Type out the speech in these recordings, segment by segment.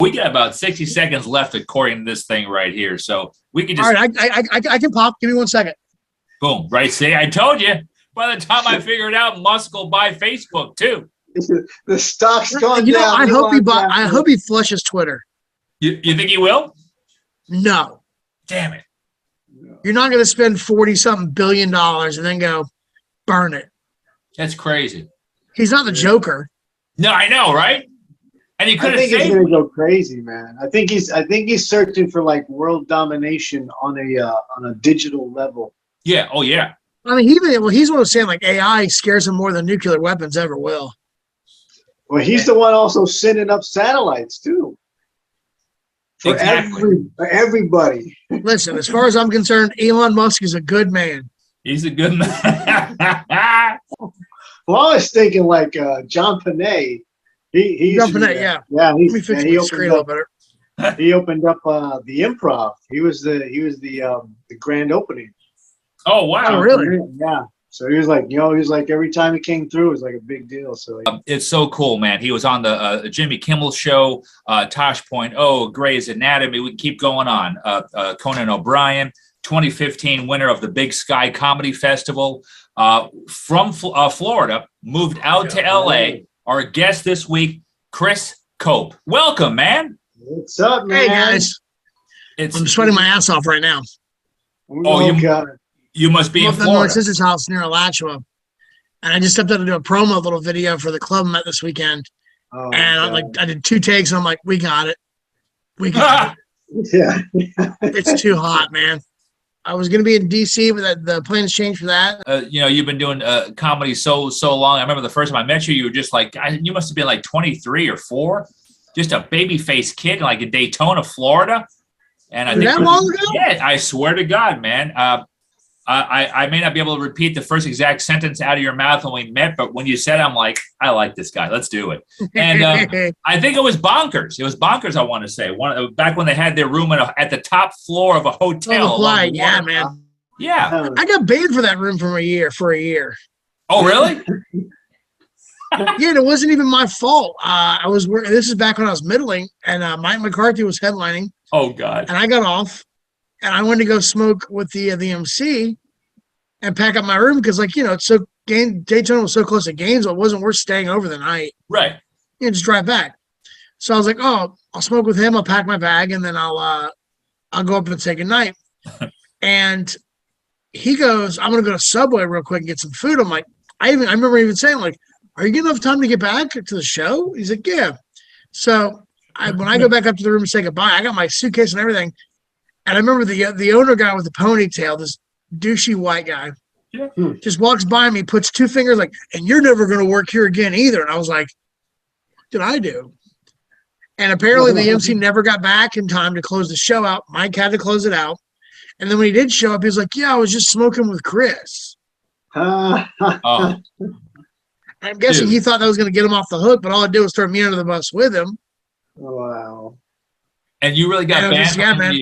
We got about 60 seconds left according to this thing right here. So we can just. All right, I can pop. Give me 1 second. Boom. Right. See, I told you. By the time I figure it out, Musk will buy Facebook too. The stock's gone You know, down. I hope he flushes Twitter. You think he will? No. Damn it. You're not going to spend $40-something billion and then go burn it. That's crazy. He's not the Joker. No, I know, right? And he could have I think he's saved. going to go crazy, man. I think he's searching for like world domination on a digital level. Yeah. Oh, yeah. I mean, he's one of saying like AI scares him more than nuclear weapons ever will. Well, he's the one also sending up satellites too. For everybody. Listen, as far as I'm concerned, Elon Musk is a good man. He's a good man. Well, I was thinking like John Panay. John Panay, yeah. Yeah, Let me fix the screen a little better. He opened up the Improv. He was the grand opening. Oh, wow. Oh, really? Yeah. So he was like, every time he came through, it was like a big deal. So it's so cool, man. He was on the Jimmy Kimmel show, Tosh.0, Grey's Anatomy. We can keep going on. Conan O'Brien, 2015 winner of the Big Sky Comedy Festival, from Florida, moved out to LA. Our guest this week, Chris Cope. Welcome, man. What's up, man? Hey, guys. I'm sweating my ass off right now. You must be in Florida. I'm at my sister's house near Alachua. And I just stepped out to do a promo little video for the club I'm at this weekend. Oh, and I did 2 takes, and I'm like, we got it. We got it. Yeah. It's too hot, man. I was going to be in D.C., but the plans changed for that. You've been doing comedy so long. I remember the first time I met you, you were just like, you must have been like 23 or 4, just a baby-faced kid like in Daytona, Florida. And I think that long ago? Yeah, I swear to God, man. I may not be able to repeat the first exact sentence out of your mouth when we met, but when you said, I'm like, I like this guy. Let's do it. And I think it was bonkers. It was bonkers, I want to say. Back when they had their room at the top floor of a hotel. Yeah, man. Yeah. I got banned for that room for a year. Oh, really? Yeah, it wasn't even my fault. I was working. This is back when I was middling, and Mike McCarthy was headlining. Oh, God. And I got off. And I went to go smoke with the MC and pack up my room because, Daytona was so close to Gainesville, it wasn't worth staying over the night. Right. Just drive back. So I was like, oh, I'll smoke with him. I'll pack my bag, and then I'll go up and say goodnight. And he goes, I'm going to go to Subway real quick and get some food. I'm like, I remember even saying, like, are you getting enough time to get back to the show? He's like, yeah. So when I go back up to the room and say goodbye, I got my suitcase and everything. And I remember the owner guy with the ponytail, this douchey white guy, just walks by me, puts 2 fingers like, and you're never going to work here again either. And I was like, what did I do? And apparently the MC never got back in time to close the show out. Mike had to close it out. And then when he did show up, he was like, yeah, I was just smoking with Chris. I'm guessing he thought that was going to get him off the hook, but all it did was throw me under the bus with him. Wow. And you really got banned? Yeah, man.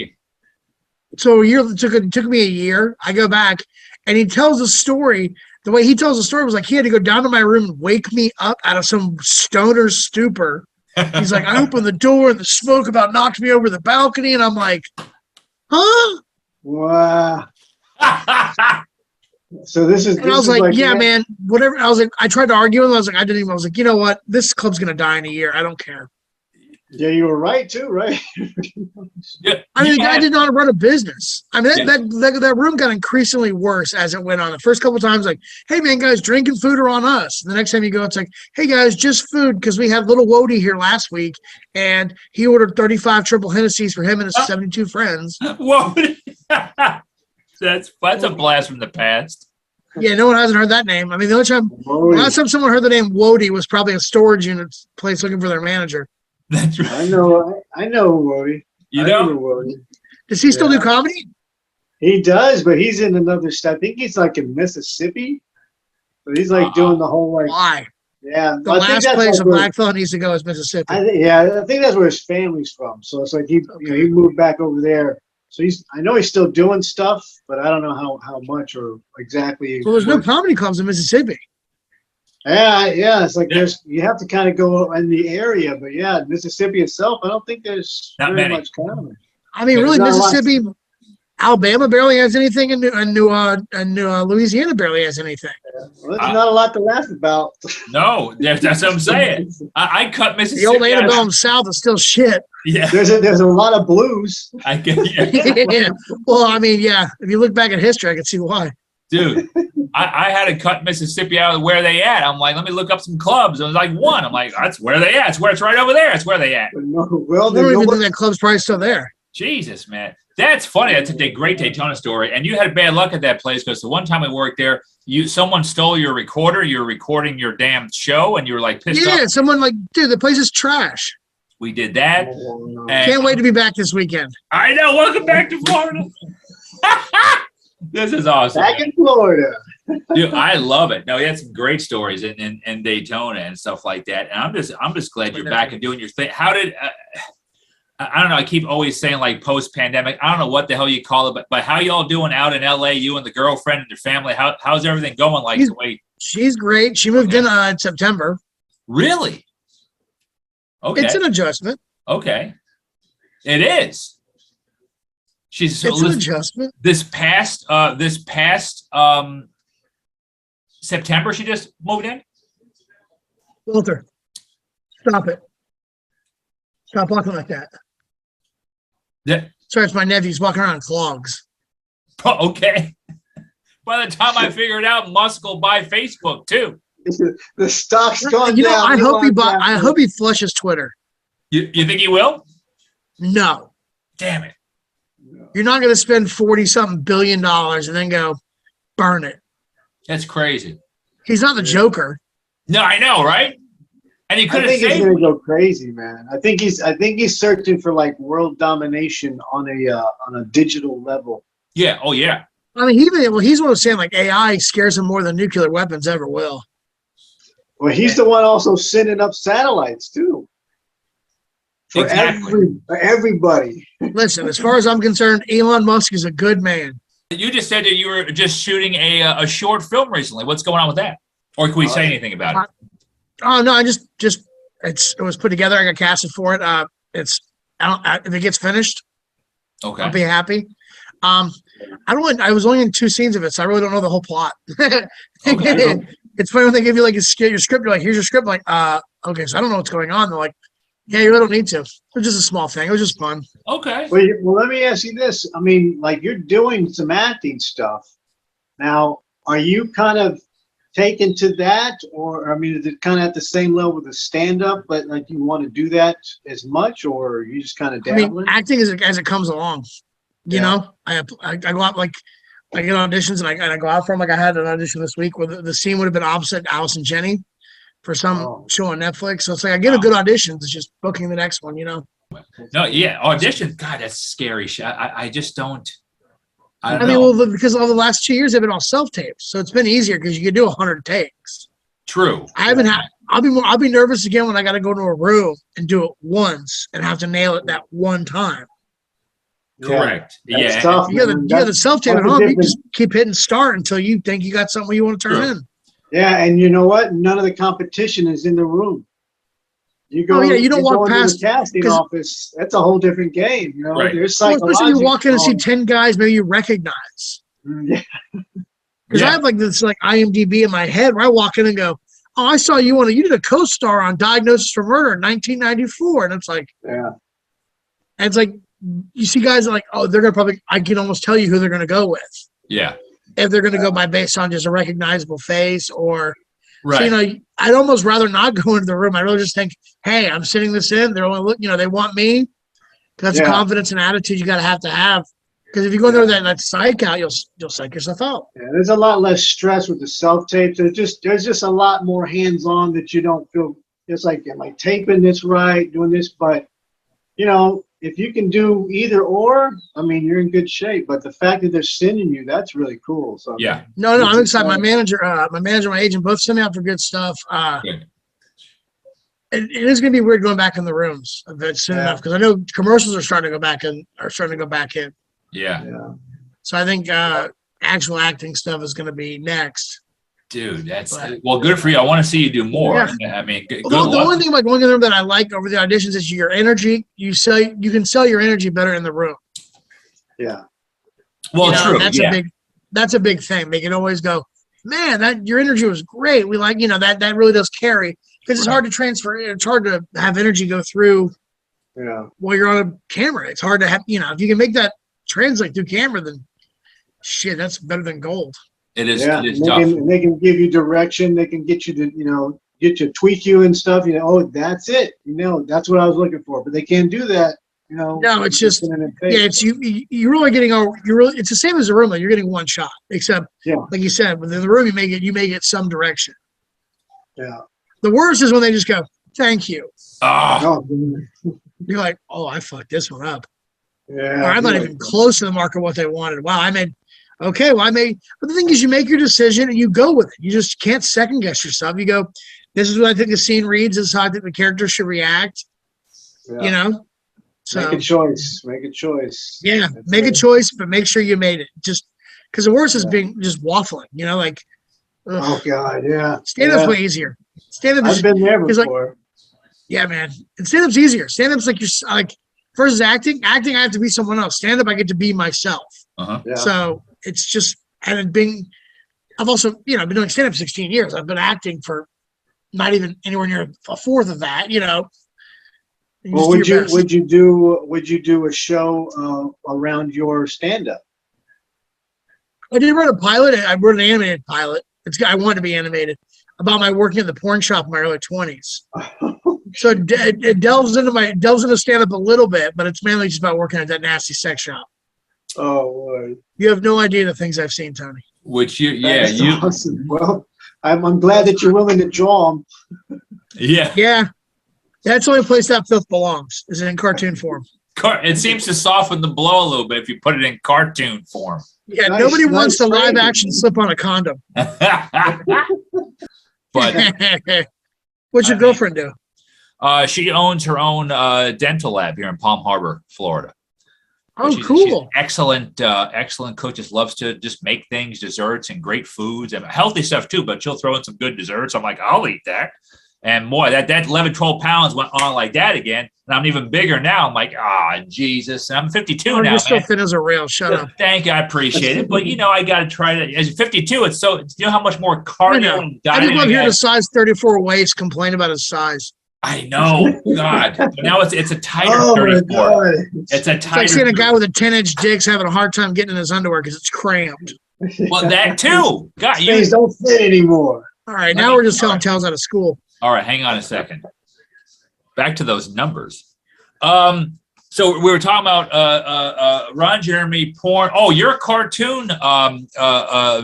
So it took me a year. I go back, and he tells the story. The way he tells the story was like he had to go down to my room and wake me up out of some stoner stupor. He's like, I opened the door, and the smoke about knocked me over the balcony, and I'm like, huh? Wow. So this is. And I was like, yeah, man, whatever. I was like, I tried to argue with him. I was like, you know what? This club's gonna die in a year. I don't care. Yeah, you were right too, right? The guy did not run a business. I mean, that room got increasingly worse as it went on. The first couple of times, like, hey man, guys, drinking food are on us. And the next time you go, it's like, hey guys, just food because we had little Wody here last week, and he ordered 35 triple Hennessy's for him and his 72 friends. Whoa, that's a blast from the past. Yeah, no one hasn't heard that name. I mean, the last time someone heard the name Wody was probably a storage unit place looking for their manager. That's right. I know Wody. You know Wody. Does he still do comedy? He does, but he's in another state. I think he's like in Mississippi. But he's like doing the whole like. Why? Yeah, the last place a black fella needs to go is Mississippi. I think that's where his family's from. So it's like he moved back over there. So I know he's still doing stuff, but I don't know how much or exactly. Well, there's no comedy clubs in Mississippi. Yeah. It's like you have to kind of go in the area, but yeah, Mississippi itself, I don't think there's Not very many. much comedy. I mean, really, There's not a lot. Mississippi, Alabama barely has anything, and Louisiana barely has anything. Well, there's not a lot to laugh about. No, that's what I'm saying. I cut The Mississippi old out. antebellum South is still shit. Yeah, There's a lot of blues. I get Yeah. Well, I mean, yeah. If you look back at history, I can see why. dude. I had to cut Mississippi out of where they at. I'm like, let me look up some clubs. It was like one. I'm like, that's where they at. It's right over there. It's where they at. Well, I don't even think that club's probably still there. Jesus, man. That's funny. That's a great Daytona story. And you had bad luck at that place because the one time we worked there, someone stole your recorder. You were recording your damn show, and you were like pissed off. Yeah, someone like, dude, the place is trash. We did that. no. And Can't wait to be back this weekend. I know. Welcome back to Florida. This is awesome. Back in Florida. Dude, I love it. No, you had some great stories in Daytona and stuff like that. And I'm just glad you're back and doing your thing. How did I don't know. I keep always saying like post-pandemic. I don't know what the hell you call it, but how y'all doing out in LA? You and the girlfriend and your family. How's everything going? Like the way She's great. She moved in September. really? Okay. It's an adjustment. Okay. It is. She's It's an adjustment. this past September she just moved in. Walter, stop it. Stop walking like that. Yeah. Sorry, it's my nephew. He's walking around in clogs. Okay. By the time I figure it out, Musk will buy Facebook too. The stock's gone You know, down. I hope he flushes Twitter. You think he will? No. Damn it. You're not going to spend 40-something billion dollars and then go burn it. That's crazy. He's not the Joker. No, I know, right? And he could I have think he's saved gonna me. go crazy, man. I think he's searching for like world domination on a digital level. Yeah. Oh, yeah. I mean, he's one of saying like AI scares him more than nuclear weapons ever will. Well, he's the one also sending up satellites too. For Exactly. everybody. Listen, as far as I'm concerned, Elon Musk is a good man. You just said that you were just shooting a short film recently. What's going on with that? Or can we say anything about it? Oh no, I just it was put together. I got casted for it. If it gets finished, Okay. I'll be happy. I was only in 2 scenes of it, so I really don't know the whole plot. Okay. It's funny when they give you like your script. You're like, here's your script. I'm like, okay, so I don't know what's going on. They're like, yeah, you really don't need to. It was just a small thing. It was just fun. Okay. Well, let me ask you this. I mean, like you're doing some acting stuff. Now, are you kind of taken to that, or I mean, is it kind of at the same level with the stand-up, but like you want to do that as much, or you just kind of I mean, dabbling? acting as it comes along. You know, I go out like I get auditions and I go out for them. Like I had an audition this week where the scene would have been opposite Alice and Jenny for some show on Netflix. So it's like I get a good audition. It's just booking the next one. You know. No, yeah, audition. God, that's scary shit. I just don't. I mean, know. well, because all the last 2 years they've been all self-tapes, so it's been easier because you can do 100 takes. True. I haven't had. I'll be nervous again when I got to go to a room and do it once and have to nail it that one time. Correct. That's Yeah. tough, You man. got the self-tape at that's a home. You different- just keep hitting start until you think you got something you want to turn True. in. Yeah, and you know what? None of the competition is in the room. You go. Oh, yeah, you don't walk go into past- the casting 'cause- office. That's a whole different game. You know, Right. there's Well, especially psychological. you walk in and see 10 guys maybe you recognize. Yeah. Because Yeah. I have like this like IMDb in my head where I walk in and go, oh, I saw you you did a co-star on Diagnosis for Murder in 1994. And it's like, Yeah. and it's like, you see guys that are like, oh, they're going to probably, I can almost tell you who they're going to go with. Yeah. If they're going to go by based on just a recognizable face or, Right. so, you know, I'd almost rather not go into the room. I really just think, hey, I'm sitting this in. They're only look, they want me. That's Yeah. a confidence and attitude you got to have. Because if you go there with that psych out, you'll psych yourself out. Yeah, there's a lot less stress with the self tapes. There's just a lot more hands on that you don't feel. It's like, am I taping this right, doing this? But if you can do either or, I mean, you're in good shape. But the fact that they're sending you, that's really cool. So Yeah. No, I'm It's excited. My exciting. manager, my agent, both send me out for good stuff. Good. It is going to be weird going back in the rooms if it's soon enough because I know commercials are starting to go back in. Yeah. Yeah. So I think actual acting stuff is going to be next. Dude, that's But- well, good for you. I want to see you do more. Yeah. I mean, good Although the luck. only thing about going in the room that I like over the auditions is your energy. You can sell your energy better in the room. Yeah. Well, You know, true. That's Yeah. that's a big thing. They can always go, man, that your energy was great. We like, that really does carry because it's Right. hard to transfer. It's hard to have energy go through Yeah. while you're on a camera. It's hard to have, if you can make that translate through camera, then shit, that's better than gold. It is. Yeah. It is And tough. they can give you direction. They can get you to, tweak you and stuff. Oh, that's it. That's what I was looking for. But they can't do that. No, it's just, in a yeah, face. it's you're really getting it's the same as the room. Like you're getting one shot, except like you said, within the room, you may get some direction. Yeah. The worst is when they just go, thank you. Oh, You're like, oh, I fucked this one up. Yeah. Or I'm not even close to the mark of what they wanted. Wow, but the thing is, you make your decision and you go with it. You just can't second guess yourself. You go, this is what I think the scene reads. This is how I think the character should react. Yeah. So Make a choice. Make a choice. yeah, That's make a it. choice, but make sure you made it. Just because the worst is being just waffling. Ugh. Oh God, yeah. Stand-up's way easier. Stand-up is I've been there is like- before. yeah, man. And stand-up's easier. Stand-up's like versus acting. Acting, I have to be someone else. Stand-up, I get to be myself. uh-huh. Yeah. So it's just, I've also, I've been doing stand-up 16 years. I've been acting for not even anywhere near a fourth of that, You Well, just do your best. would you do a show around your stand-up? I did write a pilot. I wrote an animated pilot. I wanted to be animated about my working at the porn shop in my early 20s. So it delves into stand-up a little bit, but it's mainly just about working at that nasty sex shop. Oh, Lord. You have no idea the things I've seen, Tony. Which That's awesome. Well, I'm glad that you're willing to draw them. yeah. Yeah. That's the only place that filth belongs, is in cartoon form. It seems to soften the blow a little bit if you put it in cartoon form. Yeah, Nice, nobody wants to nice live framing. action slip on a condom. But What's your girlfriend do? she owns her own dental lab here in Palm Harbor, Florida. Oh, She's cool. excellent cook. Just loves to just make things, desserts, and great foods and healthy stuff too. But she'll throw in some good desserts. I'm like, I'll eat that. And more, that 11, 12 pounds went on like that again. And I'm even bigger now. I'm like, Jesus. And I'm 52 Oh, now. you're still Man. thin as a rail. Shut up. Thank you. I appreciate it. But, I got to try it. As 52, it's so, how much more I cardio know. and I just dieting love I hearing got. a size 34 waist complain about his size. I know. God. But now it's a tighter Oh, my 34. God. It's a It's like tighter. seeing a guy with a 10-inch dick's having a hard time getting in his underwear because it's cramped. Well, that too. God, Things don't fit anymore. All right, now we're just telling tales out of school. All right, hang on a second. Back to those numbers. So we were talking about Ron Jeremy porn. Oh, you're a cartoon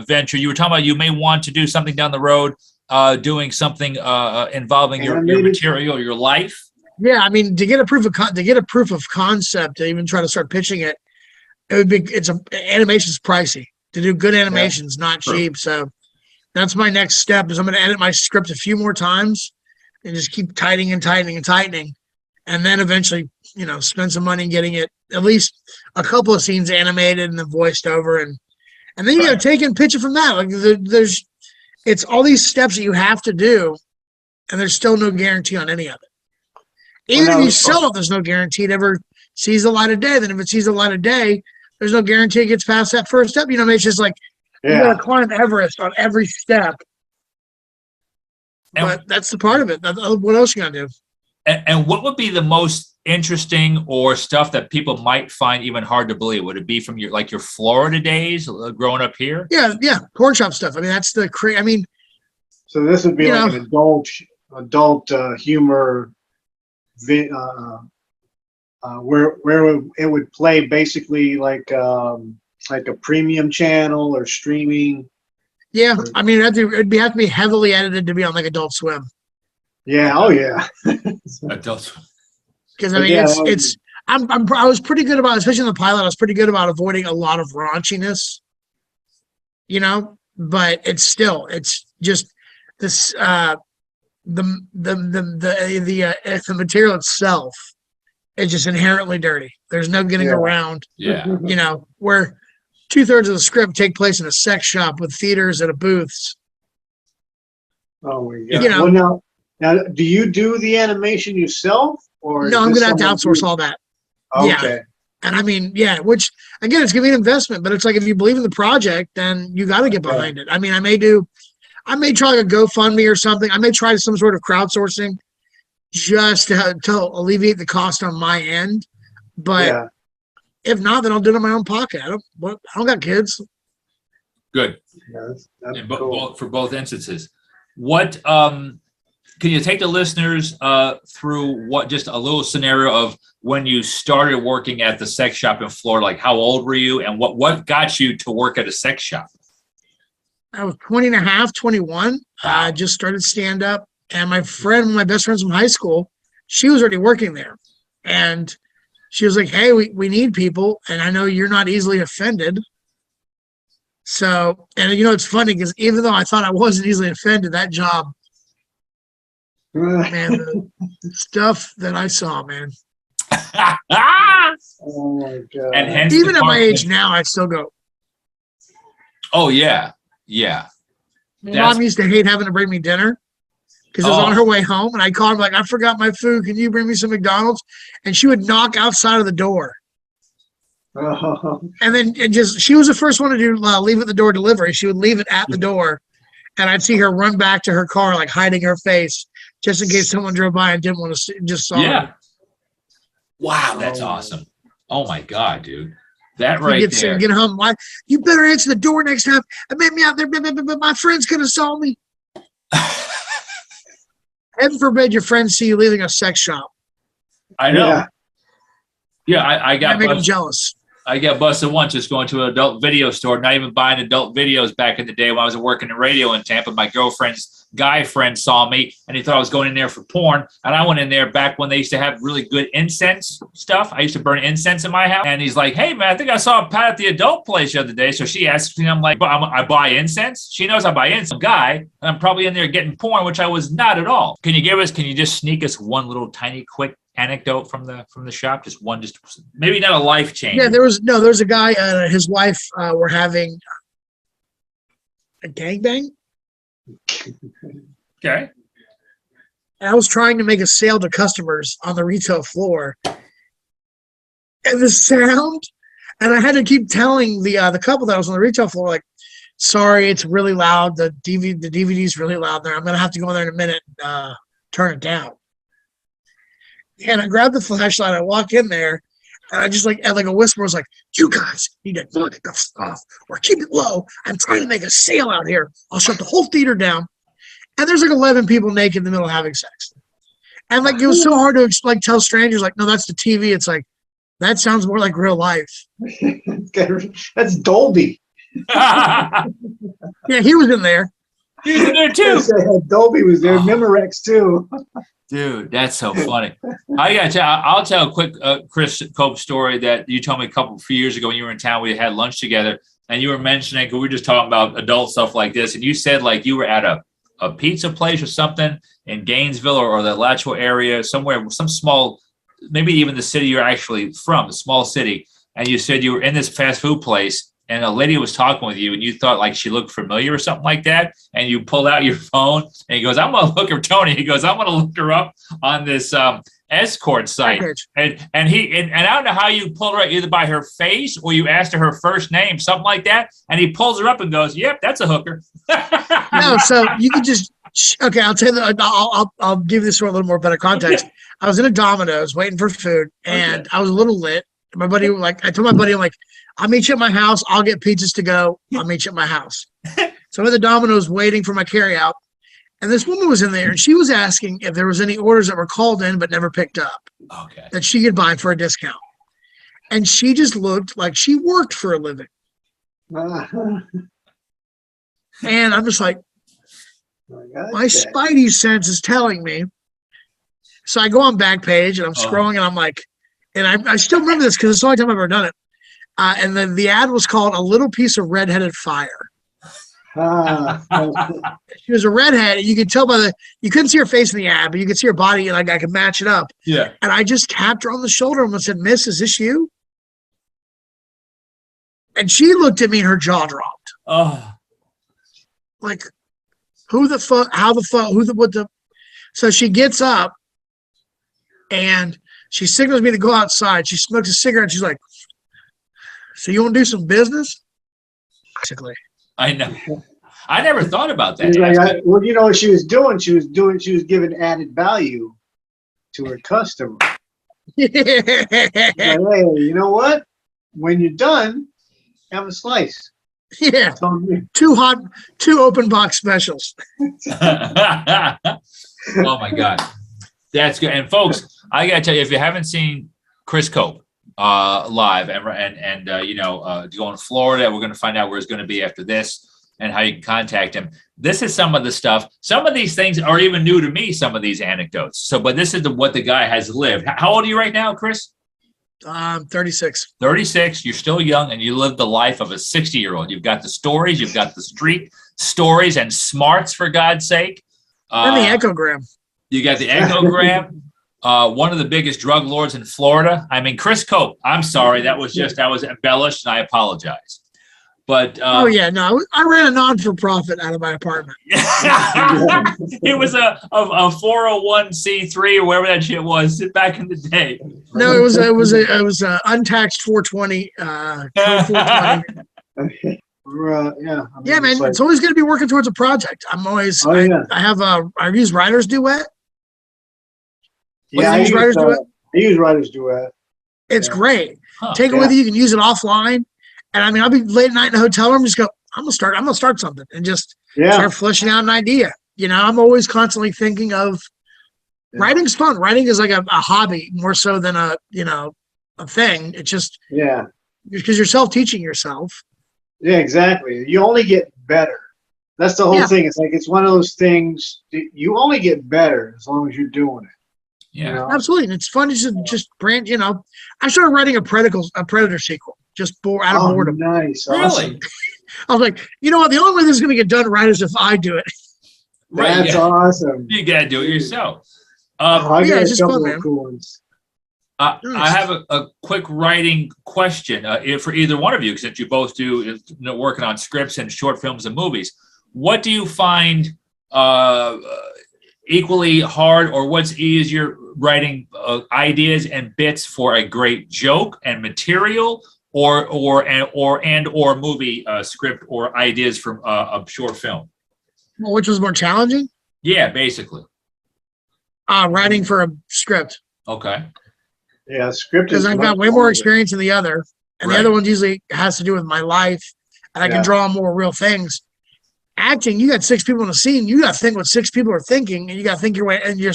venture. You were talking about you may want to do something down the road, doing something involving your material, your life. Yeah, I mean, to get a proof of concept, to even try to start pitching it, animation's pricey. To do good animation's not cheap. So that's my next step. Is I'm going to edit my script a few more times and just keep tightening and tightening and tightening, and then eventually, spend some money getting it at least a couple of scenes animated and then voiced over, and then you got to take and pitch it from that. Like it's all these steps that you have to do, and there's still no guarantee on any of it. Even if you sell it, there's no guarantee it ever sees the light of day. Then if it sees the light of day, there's no guarantee it gets past that first step. It's just like you got to climb Everest on every step. But that's the part of it. What else you got to do? And what would be the most interesting or stuff that people might find even hard to believe? Would it be from your Florida days growing up here? Yeah, porn shop stuff. I mean, that's the So this would be like an adult humor, where it would play basically like a premium channel or streaming. Yeah, I mean, it'd have to be heavily edited to be on like Adult Swim. Yeah. Oh yeah. Adults. Because I mean, I was pretty good about, especially in the pilot, I was pretty good about avoiding a lot of raunchiness. But it's just this the material itself is just inherently dirty. There's no getting around. Yeah. Where 2/3 of the script take place in a sex shop with theaters and booths. Oh my God. You know. Well, now, do you do the animation yourself, or No, is I'm this gonna have to someone outsource all that. Okay. Yeah. And I mean, yeah, which again, it's gonna be an investment, but it's like if you believe in the project, then you got to get behind it. I mean, I may try like a GoFundMe or something. I may try some sort of crowdsourcing just to alleviate the cost on my end. But Yeah. if not, then I'll do it in my own pocket. I don't got kids. Good. Yeah, that's In cool. for both instances. What can you take the listeners through what just a little scenario of when you started working at the sex shop in Florida? Like, how old were you, and what got you to work at a sex shop? I was 20 and a half, 21. I just started stand up, and my best friends from high school, she was already working there, and she was like, "Hey, we need people, and I know you're not easily offended." So, and you know, it's funny because even though I thought I wasn't easily offended, that job, man, the stuff that I saw, man. Oh my God. And hence even at my age now, I still go. Oh yeah, yeah. My mom used to hate having to bring me dinner because it was on her way home, and I called her like, "I forgot my food. Can you bring me some McDonald's?" And she would knock outside of the door. Oh. And then she was the first one to do leave at the door delivery. She would leave it at the door, and I'd see her run back to her car, like hiding her face, just in case someone drove by and didn't want to see, just saw her. Wow, that's awesome. Oh my God, dude. That right there. Get home. Why? You better answer the door next time. I met me out there, but my friends could have saw me. Heaven forbid your friends see you leaving a sex shop. I know. Yeah, I got make them jealous. I got busted once just going to an adult video store, not even buying adult videos back in the day when I was working in radio in Tampa. My girlfriend's guy friend saw me and he thought I was going in there for porn. And I went in there back when they used to have really good incense stuff. I used to burn incense in my house. And he's like, "Hey, man, I think I saw Pat at the adult place the other day." So she asked me, I'm like, I buy incense? She knows I buy incense. Guy, and I'm probably in there getting porn, which I was not at all. Can you just sneak us one little tiny quick anecdote from the shop? Just one, just maybe not a life change. Yeah, there was a guy and his wife were having a gangbang. Okay. And I was trying to make a sale to customers on the retail floor, and the sound, and I had to keep telling the couple that was on the retail floor, like, "Sorry, it's really loud. The DVD's really loud there. I'm gonna have to go in there in a minute and turn it down." And I grabbed the flashlight. I walk in there, and I just like a whisper was like, "You guys need to knock the stuff or keep it low. I'm trying to make a sale out here. I'll shut the whole theater down." And there's like 11 people naked in the middle of having sex. And like it was so hard to like tell strangers, like, "No, that's the TV." It's like, that sounds more like real life. That's Dolby. Yeah, he was in there. He was in there too. Dolby was there. Memorex too. Dude, that's so funny. I'll tell a quick Chris Cope story that you told me a few years ago when you were in town. We had lunch together, and you were mentioning, because we were just talking about adult stuff like this, and you said like you were at a pizza place or something in Gainesville or the Alachua area, somewhere, some small, maybe even the city you're actually from, the small city, and you said you were in this fast food place, and a lady was talking with you, and you thought like she looked familiar or something like that, and you pulled out your phone, and he goes, "I'm going to look her, Tony." He goes, "I'm going to look her up on this escort site." And I don't know how you pulled her up, either by her face or you asked her her first name, something like that, and he pulls her up and goes, "Yep, that's a hooker." No, so you could just okay. I'll tell you that. I'll give this a little more better context. I was in a Domino's waiting for food, and I was a little lit. My buddy, I told my buddy, I'm like, "I'll meet you at my house. I'll get pizzas to go. I'll meet you at my house." So I'm at the Domino's waiting for my carryout, and this woman was in there, and she was asking if there was any orders that were called in but never picked up, that she could buy for a discount. And she just looked like she worked for a living. And I'm just like, my spidey sense is telling me. So I go on Backpage, and I'm scrolling, and I'm like, and I still remember this because it's the only time I've ever done it. And then the ad was called "A Little Piece of Redheaded Fire." She was a redhead, and you could tell you couldn't see her face in the ad, but you could see her body, and I could match it up. Yeah. And I just tapped her on the shoulder and said, "Miss, is this you?" And she looked at me, and her jaw dropped. Oh. Like, who the fuck, how the fuck, who the, what the, so she gets up and she signals me to go outside. She smokes a cigarette. And she's like, so you want to do some business? Basically. I know. I never thought about that. She's like, well, you know what she was doing? She was giving added value to her customer. Like, hey, you know what? When you're done, have a slice. Yeah. Two open box specials. Oh my God. That's good. And folks, I gotta tell you, if you haven't seen Chris Cope live and going to Florida, we're gonna find out where he's gonna be after this and how you can contact him. This is some of the stuff. Some of these things are even new to me, some of these anecdotes. So, but this is what the guy has lived. How old are you right now, Chris? 36. 36. You're still young, and you live the life of a 60-year-old. You've got the stories, you've got the street stories and smarts, for God's sake. And the echogram. You got the echogram. One of the biggest drug lords in Florida. I mean, Chris Cope. I'm sorry, that was embellished, and I apologize. But oh yeah, no, I ran a non-for-profit out of my apartment. It was a 401c3 or whatever that shit was back in the day. No, it was a untaxed 420. 420. Yeah. Yeah, man, it's always going to be working towards a project. I'm always. I use Writer's Duet. Yeah, I use Writer's Duet. It's great. Take it with you. You can use it offline. And I mean, I'll be late at night in a hotel room, just go, I'm gonna start something and just start fleshing out an idea. You know, I'm always constantly thinking of writing's fun. Writing is like a hobby more so than a thing. It's just because you're self-teaching yourself. Yeah, exactly. You only get better. That's the whole thing. It's like it's one of those things you only get better as long as you're doing it. Yeah, you know? Absolutely. And it's fun to just branch. You know, I started writing a Predator sequel. Just out of boredom. Nice. Really? Awesome. I was like, you know what? The only way this is going to get done right is if I do it. Right. That's awesome. You got to do it yourself. It's just fun, man. Cool ones. I have a quick writing question for either one of you, since you both do working on scripts and short films and movies. What do you find equally hard, or what's easier, writing ideas and bits for a great joke and material, or movie script or ideas from a short film? Well, which was more challenging? Yeah, basically. Writing for a script. Okay. Yeah, script because I've got way more experience than the other, and the other one usually has to do with my life, and I can draw on more real things. Acting, you got 6 people in a scene. You got to think what 6 people are thinking, and you got to think your way, and you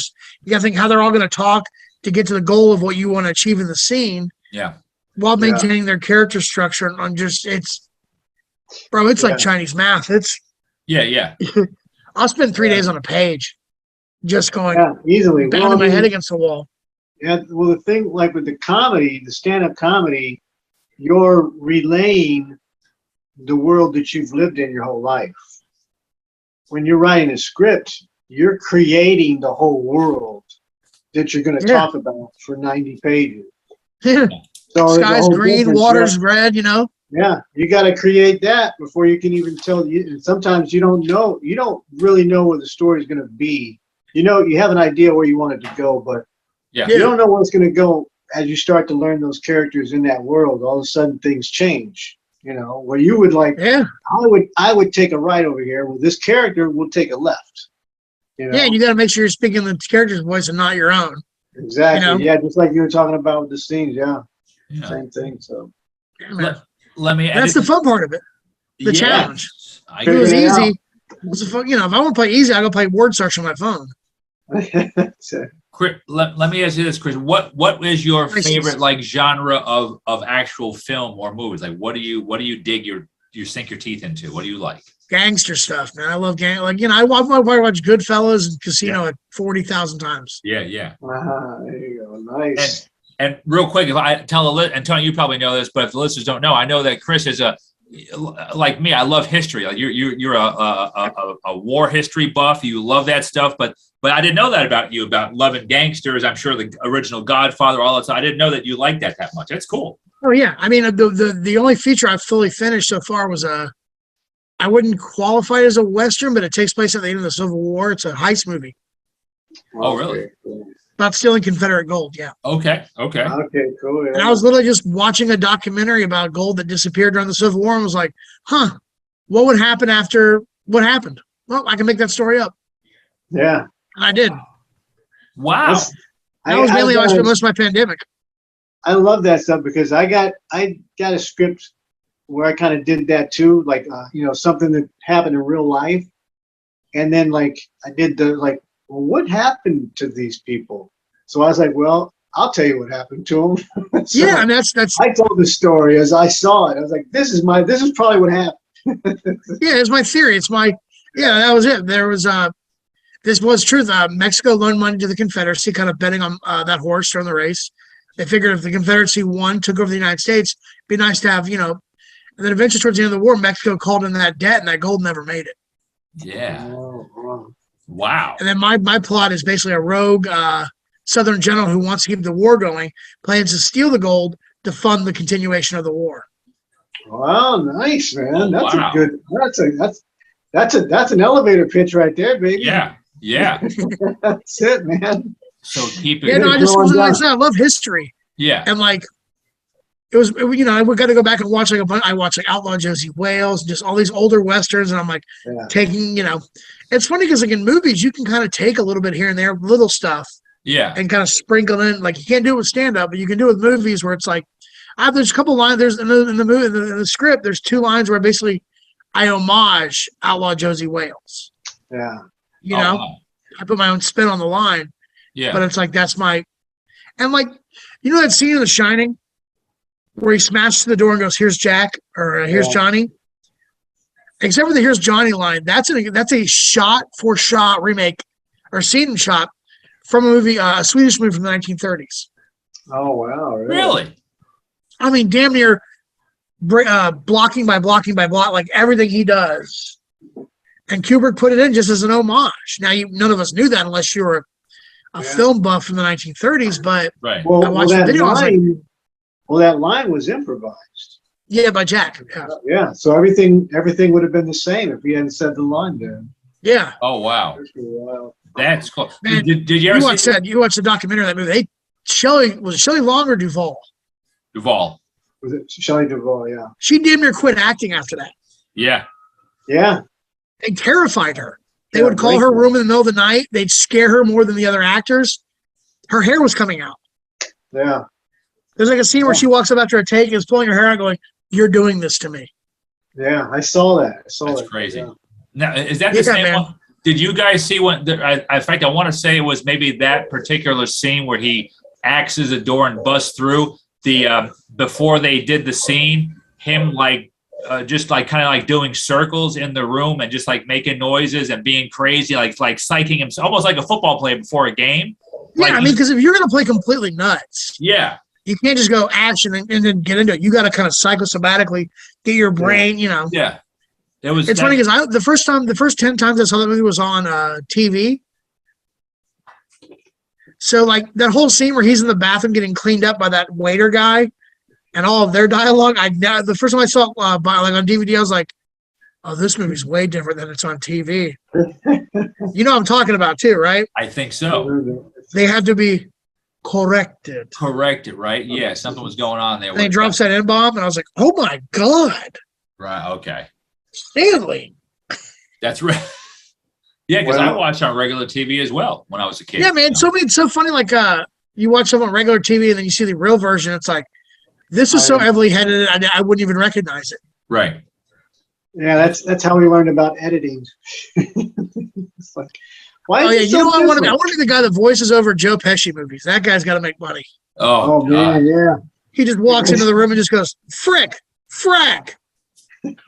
got to think how they're all going to talk to get to the goal of what you want to achieve in the scene. Yeah. While maintaining their character structure and it's like Chinese math. It's I'll spend 3 days on a page, just going easily banging my head against the wall. Yeah, well, the thing, like with the comedy, the stand-up comedy, you're relaying the world that you've lived in your whole life. When you're writing a script, you're creating the whole world that you're going to talk about for 90 pages. Yeah. So sky's green, water's red, you know? Yeah, you got to create that before you can even tell you. And sometimes you don't really know where the story is going to be. You know, you have an idea where you want it to go, but you don't know where it's going to go. As you start to learn those characters in that world, all of a sudden things change. You know, where you would I would take a right over here. Well, this character will take a left. You know? Yeah, you got to make sure you're speaking the character's voice and not your own. Exactly. You know? Yeah, just like you were talking about with the scenes. Yeah. Same thing. So let me. That's the fun part of it. The challenge. If it was easy. What's the fun? You know, if I want to play easy, I go play word search on my phone. Chris, let me ask you this, Chris. What is your favorite genre of actual film or movies? Like, what do you dig you sink your teeth into? What do you like? Gangster stuff, man. I love I watch Goodfellas and Casino 40,000 times. Yeah. There you go. Nice. And real quick, if I tell and Tony, you probably know this, but if the listeners don't know, I know that Chris is like me. I love history. Like you're a war history buff. You love that stuff, but I didn't know that about you, about loving gangsters. I'm sure the original Godfather, all that stuff. I didn't know that you liked that much. That's cool. Oh yeah, I mean the only feature I've fully finished so far was I wouldn't qualify it as a Western, but it takes place at the end of the Civil War. It's a heist movie Oh, really? about stealing Confederate gold. Yeah. Okay. Okay. Okay, cool. And I was literally just watching a documentary about gold that disappeared during the Civil War and was like, huh, what would happen after what happened? Well, I can make that story up. Yeah. And I did. Wow. That was mainly how I spent most of my pandemic. I love that stuff because I got a script where I kind of did that too, like something that happened in real life, and then like I did well, what happened to these people? So I was like, well, I'll tell you what happened to them. So yeah, and that's I told the story as I saw it. I was like, this is probably what happened. yeah, it's my theory. That was it. There was this was truth. Mexico loaned money to the Confederacy, kind of betting on that horse during the race. They figured if the Confederacy won, took over the United States, it'd be nice to have, and then eventually towards the end of the war, Mexico called in that debt and that gold never made it. Yeah. Oh, Wow. And then my plot is basically a rogue Southern general who wants to keep the war going, plans to steal the gold to fund the continuation of the war. wow, nice, man. Oh, That's wow. a good. That's an elevator pitch right there, baby. Yeah. Yeah. That's it, man. So keep it. Yeah, no, I just Going was like, down. I love history. Yeah. And like, we got to go back and watch I watched like Outlaw Josie Wales, just all these older westerns, and I'm like taking, it's funny because like in movies you can kind of take a little bit here and there, little stuff, Yeah. and kind of sprinkle in. Like you can't do it with stand up, but you can do it with movies where it's like, there's a couple lines. There's in the movie in the script. There's 2 lines where basically I homage Outlaw Josie Wales. Yeah. Wow. I put my own spin on the line, Yeah. but it's like that's my, and like that scene in The Shining where he smashes the door and goes, "Here's Jack," or "Here's Johnny." Except for the "Here's Johnny" line, that's a shot for shot remake or scene shot from a movie, a Swedish movie from the 1930s. Oh wow. Really? I mean, damn near blocking by blocking by block, like everything he does. And Kubrick put it in just as an homage. Now, none of us knew that unless you were a film buff from the 1930s. But Right. I watched the video. That line was improvised. Yeah, by Jack. Yeah. So everything would have been the same if he hadn't said the line there. Yeah. Oh, wow. That's cool. Man, Did you ever see you watched the documentary of that movie? Was it Shelley Long or Duvall? Duvall? Was it Shelley Duvall? Yeah. She damn near quit acting after that. Yeah. Yeah. They terrified her. They would call her room in the middle of the night. They'd scare her more than the other actors. Her hair was coming out. Yeah. There's like a scene where she walks up after a take and is pulling her hair out going, "You're doing this to me." Yeah, I saw that. That's crazy. Yeah. Now, is that the same one? Did you guys see what? In fact, I want to say it was maybe that particular scene where he axes a door and busts through. Before they did the scene, him just like kind of like doing circles in the room and just like making noises and being crazy, like psyching himself, almost like a football player before a game. Yeah, I mean, because if you're going to play completely nuts, you can't just go action and then get into it. You got to kind of psychosomatically get your brain, Yeah. It's funny because the first 10 times I saw that movie was on TV. So like that whole scene where he's in the bathroom getting cleaned up by that waiter guy and all of their dialogue, the first time I saw it on DVD, I was like, oh, this movie's way different than it's on TV. You know what I'm talking about too, right? I think so. They had to be corrected. Right? Yeah, something was going on there. And he drops that N-bomb, and I was like, oh my God. Right, okay. Stanley. That's right. Yeah, because I watched on regular TV as well when I was a kid. Yeah, man. It's so funny. Like, you watch something on regular TV and then you see the real version. It's like, this is so heavily edited, I wouldn't even recognize it. Right. Yeah, that's how we learned about editing. It's like, why is it so I want to different? be the guy that voices over Joe Pesci movies. That guy's got to make money. Oh man, yeah. He just walks into the room and just goes, frick, frack,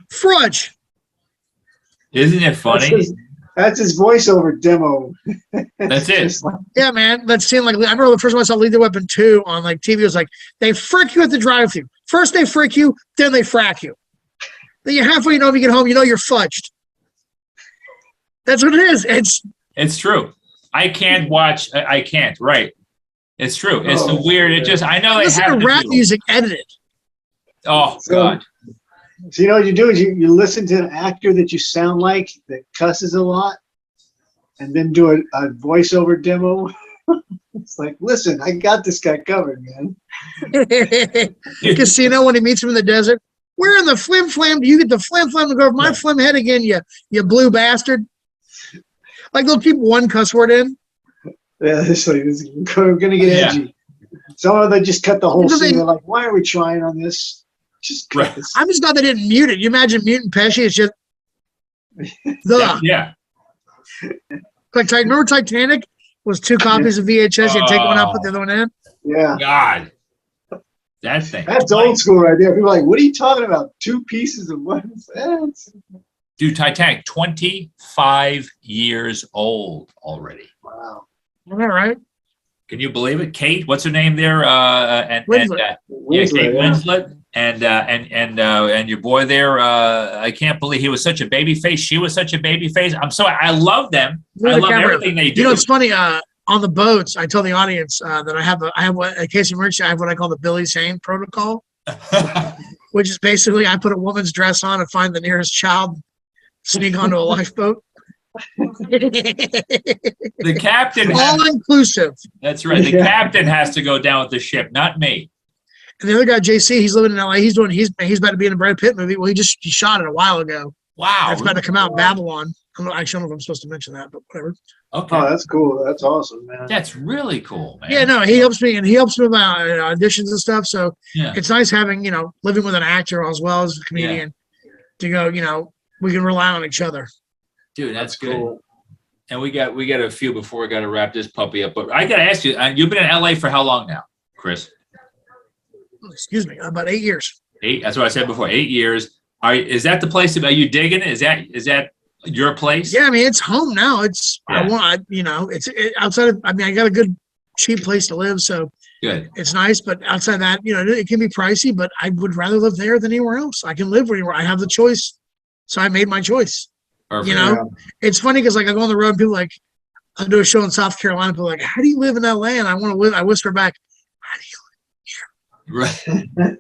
frudge. Isn't it funny? That's his voiceover demo. That's it. Yeah, man. That scene, like, I remember the first time I saw Lethal Weapon 2 on like TV, it was like, they frick you at the drive-thru. First they frick you, then they frack you. Then you halfway, if you get home, you're fudged. That's what it is. It's true. I can't watch. I can't. Right. It's true. It's the weird. It just. I know they listen have to rap music edited. Oh God. So you know what you do is you listen to an actor that you sound like that cusses a lot, and then do a voiceover demo. It's like, listen, I got this guy covered, man. Casino when he meets him in the desert. Where in the flim flam do you get the flim flam to go over my flim head again, you blue bastard? Like they'll keep one cuss word in. Yeah, we're gonna get edgy. Some of them just cut the whole scene. They're like, why are we trying on this? Just cut this. I'm just glad they didn't mute it. You imagine muting Pesci? It's just yeah. Like remember Titanic was 2 copies of VHS. You take one out, put the other one in. Yeah. God. That thing. That's old school right there. People are like, what are you talking about? 2 pieces of one? Dude, Titanic, 25 years old already. Wow. All right. Can you believe it? Kate, what's her name there? Winslet. Kate Winslet. And your boy there, I can't believe he was such a baby face. She was such a baby face. I love them. I love everything they do. You know, it's funny. On the boats, I tell the audience that I have a case of emergency. I have what I call the Billy Zane protocol, which is basically I put a woman's dress on and find the nearest child, sneak onto a lifeboat. The captain, all inclusive. That's right. The captain has to go down with the ship, not me. And the other guy, JC, he's living in LA. He's about to be in a Brad Pitt movie. Well, he shot it a while ago. Wow. It's about to come out in Babylon. I don't know if I'm supposed to mention that, but whatever. Okay. Oh, that's cool. That's awesome, man. That's really cool, man. Yeah, no, he helps me, and he helps me with my auditions and stuff. So it's nice having, living with an actor as well as a comedian to go, we can rely on each other. Dude, that's good. Cool. And we got a few before we got to wrap this puppy up. But I got to ask you, you've been in LA for how long now, Chris? Excuse me, about 8 years. 8. That's what I said before. 8 years. Is that the place? Are you digging it? Is that your place? Yeah, I mean, it's home now. It's outside of. I mean, I got a good cheap place to live, so good. It's nice. But outside that, it can be pricey. But I would rather live there than anywhere else. I can live anywhere. I have the choice, so I made my choice. Perfect. It's funny because I go on the road and people like, I do a show in South Carolina. People are like, how do you live in LA? And I want to live. I whisper back, how do you live here?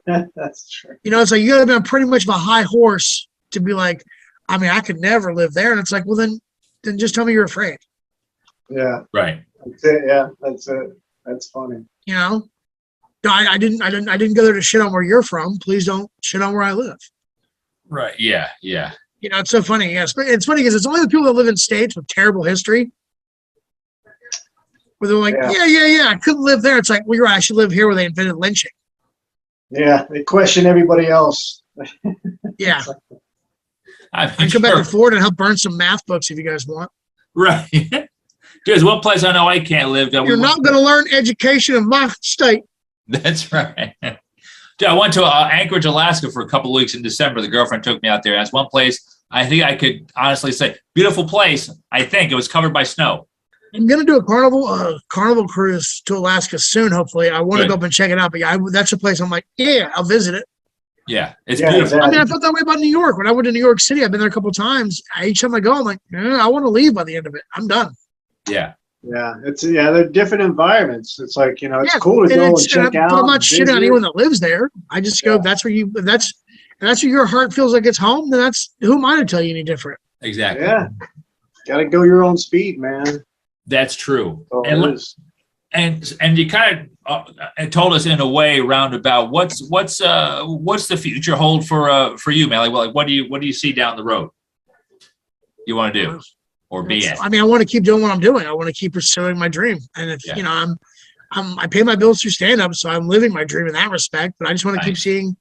Right. That's true. It's like you got to be on pretty much of a high horse to be like, I mean, I could never live there. And it's like, well, then just tell me you're afraid. Yeah. Right. That's it. Yeah. That's it. That's funny. No, I didn't go there to shit on where you're from. Please don't shit on where I live. Right. Yeah. Yeah. It's so funny. Yes, it's funny because it's only the people that live in states with terrible history where they're like, yeah, I couldn't live there. It's like, well, you're right. I should live here where they invented lynching. Yeah, they question everybody else. Yeah. I come back to Florida and help burn some math books if you guys want. Right. There's one place I know I can't live. You're not going to learn education in my state. That's right. Dude, I went to Anchorage, Alaska for a couple of weeks in December. The girlfriend took me out there. That's one place I think I could honestly say, beautiful place. I think it was covered by snow. I'm going to do a carnival cruise to Alaska soon, hopefully. I want to go up and check it out. But that's a place I'm like, I'll visit it. Yeah, it's beautiful. Exactly. I mean, I felt that way about New York. When I went to New York City, I've been there a couple of times. Each time I go, I'm like, I want to leave by the end of it. I'm done. Yeah. Yeah, they're different environments. It's like, it's cool to go and check out. But I'm not shitting on anyone that lives there. I just go, that's where that's where your heart feels like it's home, then who am I to tell you any different? Exactly. Yeah. Gotta go your own speed, man. That's true. Oh, and you kind of told us in a way roundabout what's the future hold for you, man? Like what do you see down the road you want to do? Or be it. I mean, I want to keep doing what I'm doing. I want to keep pursuing my dream. And if I pay my bills through stand-up, so I'm living my dream in that respect. But I just want to keep seeing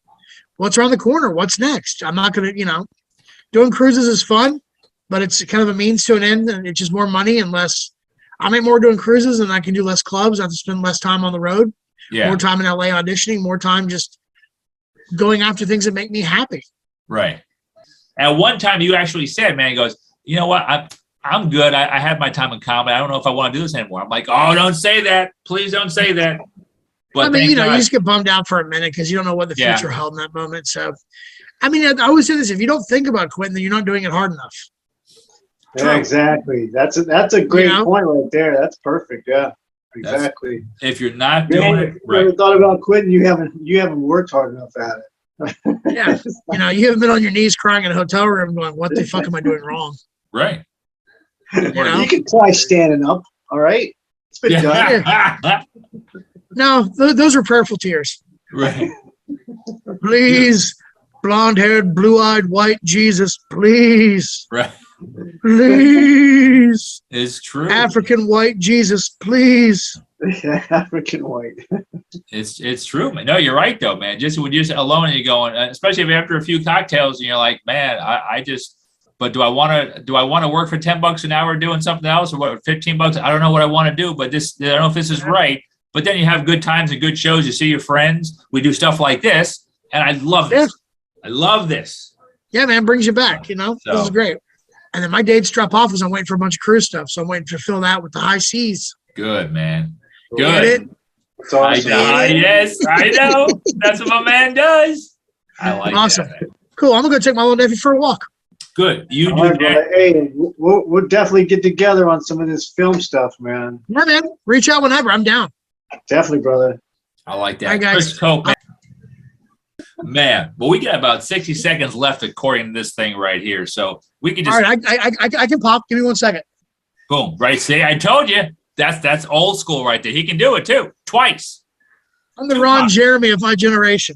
what's around the corner, what's next. I'm not going to, doing cruises is fun, but it's kind of a means to an end, and it's just more money and less. I make more doing cruises, and I can do less clubs. I have to spend less time on the road, more time in LA auditioning, more time just going after things that make me happy. Right. At one time, you actually said, man, he goes, you know what, I'm good. I had my time in comedy. I don't know if I want to do this anymore. I'm like, oh, don't say that. Please don't say that. But I mean, you just get bummed out for a minute because you don't know what the future held in that moment. So, I mean, I always say this: if you don't think about quitting, then you're not doing it hard enough. Yeah, exactly. That's a great point right there. That's perfect. Yeah, exactly. If you're not doing it right, never thought about quitting. You haven't worked hard enough at it. Yeah. You know, you haven't been on your knees crying in a hotel room going, what the fuck am I doing wrong? Right. You know? You can try standing up. All right. It's been done. No, those are prayerful tears. Right. Please, blonde-haired, blue-eyed, white Jesus, please. Right. Please. It's true. African white Jesus, please. African white. It's true, man. No, you're right though, man. Just when you're just alone and you're going, especially if after a few cocktails and you're like, man, I just. But do I want to work for $10 an hour doing something else, or what? $15? I don't know what I want to do, but I don't know if this is right. But then you have good times and good shows. You see your friends. We do stuff like this, and I love this. I love this. Yeah, man, brings you back. You know, this is great. And then my dates drop off as I'm waiting for a bunch of cruise stuff, so I'm waiting to fill that with the high seas. Good, man. Good. Get it? That's awesome. Yes, I know. That's what my man does. I like Awesome. that. Cool. I'm gonna go take my little nephew for a walk. Good. You do All right, that. hey, we'll definitely get together on some of this film stuff, man. Yeah, man. Reach out whenever. I'm down. Definitely, brother. I like that. All right, guys. Chris Cope, man. Well, we got about 60 seconds left according to this thing right here. So we can just All right, I can pop. Give me 1 second. boom, right? See, I told you. That's old school right there. He can do it too. Twice. I'm the Ron Jeremy of my generation.